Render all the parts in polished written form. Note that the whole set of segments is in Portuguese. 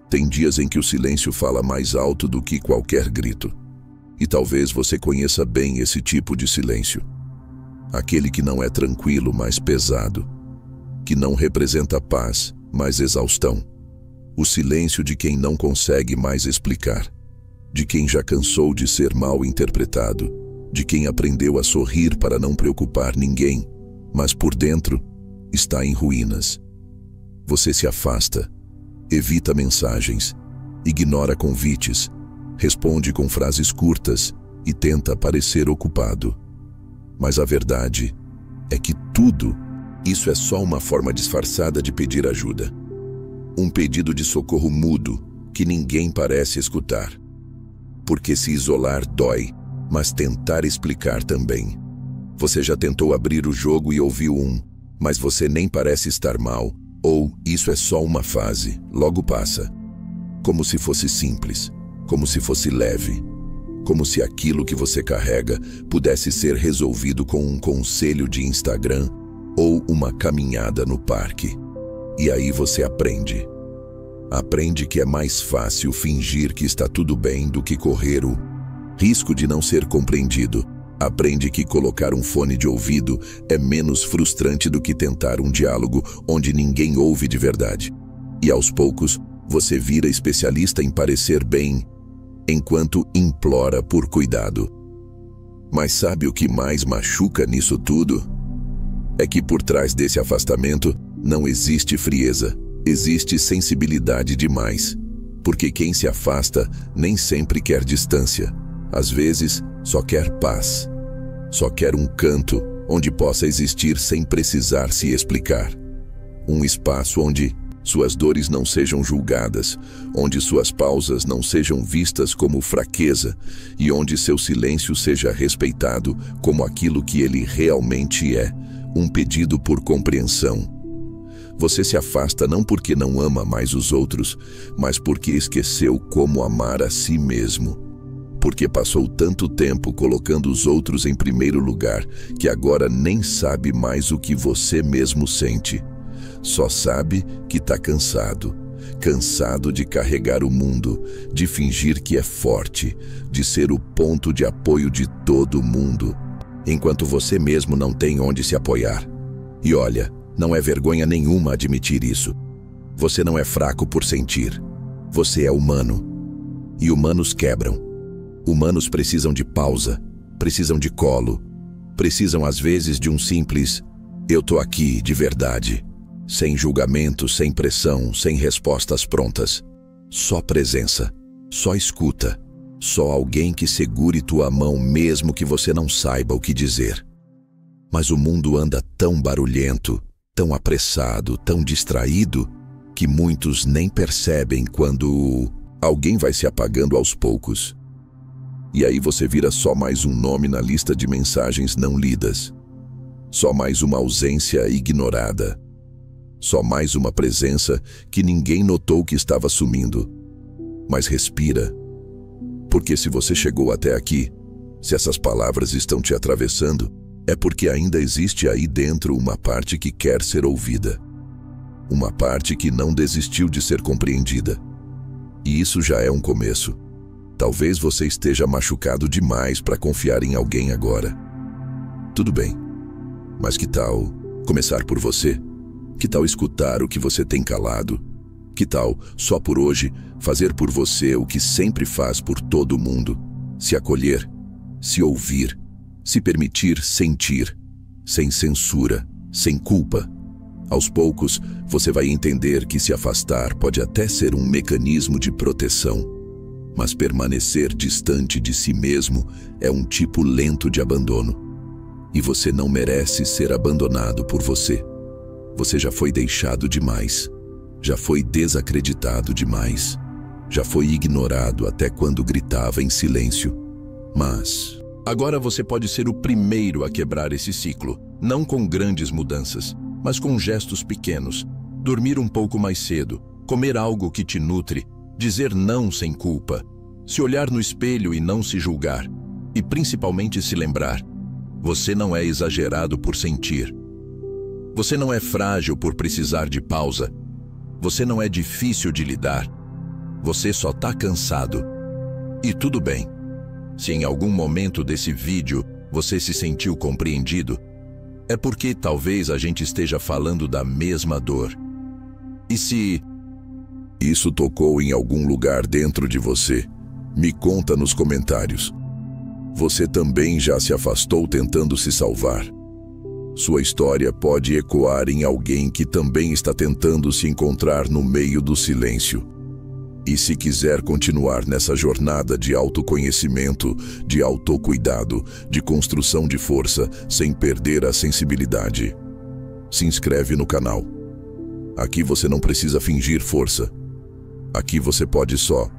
Tem dias em que o silêncio fala mais alto do que qualquer grito. E talvez você conheça bem esse tipo de silêncio. Aquele que não é tranquilo, mas pesado. Que não representa paz, mas exaustão. O silêncio de quem não consegue mais explicar. De quem já cansou de ser mal interpretado. De quem aprendeu a sorrir para não preocupar ninguém, mas por dentro está em ruínas. Você se afasta, evita mensagens, ignora convites, responde com frases curtas e tenta parecer ocupado. Mas a verdade é que tudo isso é só uma forma disfarçada de pedir ajuda. Um pedido de socorro mudo que ninguém parece escutar. Porque se isolar dói, mas tentar explicar também. Você já tentou abrir o jogo e ouviu mas você nem parece estar mal, ou isso é só uma fase, logo passa. Como se fosse simples, como se fosse leve, como se aquilo que você carrega pudesse ser resolvido com um conselho de Instagram ou uma caminhada no parque. E aí você aprende. Aprende que é mais fácil fingir que está tudo bem do que correr o risco de não ser compreendido. Aprende que colocar um fone de ouvido é menos frustrante do que tentar um diálogo onde ninguém ouve de verdade. E aos poucos, você vira especialista em parecer bem, enquanto implora por cuidado. Mas sabe o que mais machuca nisso tudo? É que por trás desse afastamento não existe frieza, existe sensibilidade demais. Porque quem se afasta nem sempre quer distância. Às vezes, só quer paz. Só quer um canto onde possa existir sem precisar se explicar. Um espaço onde suas dores não sejam julgadas, onde suas pausas não sejam vistas como fraqueza e onde seu silêncio seja respeitado como aquilo que ele realmente é, um pedido por compreensão. Você se afasta não porque não ama mais os outros, mas porque esqueceu como amar a si mesmo. Porque passou tanto tempo colocando os outros em primeiro lugar que agora nem sabe mais o que você mesmo sente. Só sabe que está cansado. Cansado de carregar o mundo, de fingir que é forte, de ser o ponto de apoio de todo mundo, enquanto você mesmo não tem onde se apoiar. E olha, não é vergonha nenhuma admitir isso. Você não é fraco por sentir. Você é humano. E humanos quebram. Humanos precisam de pausa, precisam de colo, precisam às vezes de um simples "eu tô aqui de verdade", sem julgamento, sem pressão, sem respostas prontas. Só presença, só escuta, só alguém que segure tua mão mesmo que você não saiba o que dizer. Mas o mundo anda tão barulhento, tão apressado, tão distraído, que muitos nem percebem quando alguém vai se apagando aos poucos. E aí você vira só mais um nome na lista de mensagens não lidas. Só mais uma ausência ignorada. Só mais uma presença que ninguém notou que estava sumindo. Mas respira. Porque se você chegou até aqui, se essas palavras estão te atravessando, é porque ainda existe aí dentro uma parte que quer ser ouvida. Uma parte que não desistiu de ser compreendida. E isso já é um começo. Talvez você esteja machucado demais para confiar em alguém agora. Tudo bem, mas que tal começar por você? Que tal escutar o que você tem calado? Que tal, só por hoje, fazer por você o que sempre faz por todo mundo? Se acolher, se ouvir, se permitir sentir, sem censura, sem culpa. Aos poucos, você vai entender que se afastar pode até ser um mecanismo de proteção. Mas permanecer distante de si mesmo é um tipo lento de abandono. E você não merece ser abandonado por você. Você já foi deixado demais. Já foi desacreditado demais. Já foi ignorado até quando gritava em silêncio. Mas agora você pode ser o primeiro a quebrar esse ciclo. Não com grandes mudanças, mas com gestos pequenos. Dormir um pouco mais cedo. Comer algo que te nutre. Dizer não sem culpa, se olhar no espelho e não se julgar, e principalmente se lembrar: você não é exagerado por sentir. Você não é frágil por precisar de pausa. Você não é difícil de lidar. Você só tá cansado. E tudo bem. Se em algum momento desse vídeo você se sentiu compreendido, é porque talvez a gente esteja falando da mesma dor. E se isso tocou em algum lugar dentro de você, me conta nos comentários. Você também já se afastou tentando se salvar. Sua história pode ecoar em alguém que também está tentando se encontrar no meio do silêncio. E se quiser continuar nessa jornada de autoconhecimento, de autocuidado, de construção de força, sem perder a sensibilidade, se inscreve no canal. Aqui você não precisa fingir força. Aqui você pode só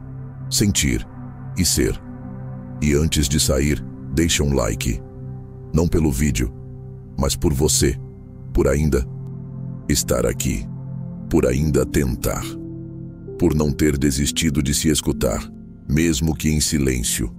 sentir e ser. E antes de sair, deixa um like. Não pelo vídeo, mas por você, por ainda estar aqui, por ainda tentar, por não ter desistido de se escutar, mesmo que em silêncio.